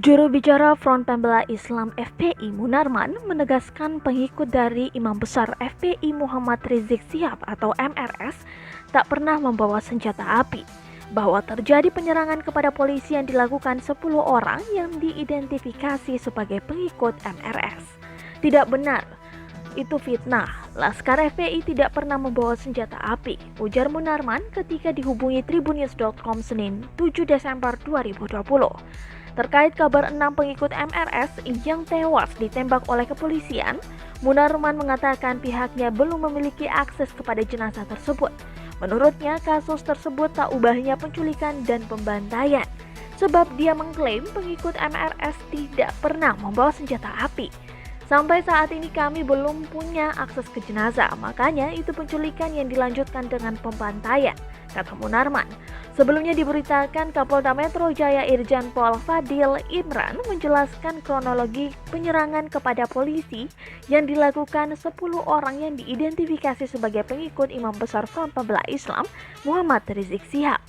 Juru bicara Front Pembela Islam FPI Munarman menegaskan pengikut dari Imam Besar FPI Muhammad Rizik Syihab atau MRS tak pernah membawa senjata api, bahwa terjadi penyerangan kepada polisi yang dilakukan 10 orang yang diidentifikasi sebagai pengikut MRS. Tidak benar, itu fitnah. Laskar FPI tidak pernah membawa senjata api, ujar Munarman ketika dihubungi tribunnews.com Senin 7 Desember 2020. Terkait kabar 6 pengikut MRS yang tewas ditembak oleh kepolisian, Munarman mengatakan pihaknya belum memiliki akses kepada jenazah tersebut. Menurutnya, kasus tersebut tak ubahnya penculikan dan pembantaian, sebab dia mengklaim pengikut MRS tidak pernah membawa senjata api. Sampai saat ini kami belum punya akses ke jenazah, makanya itu penculikan yang dilanjutkan dengan pembantaian, kata Munarman. Sebelumnya diberitakan Kapolda Metro Jaya Irjen Pol Fadil Imran menjelaskan kronologi penyerangan kepada polisi yang dilakukan 10 orang yang diidentifikasi sebagai pengikut Imam Besar Front Pembela Islam Muhammad Rizik Syihab.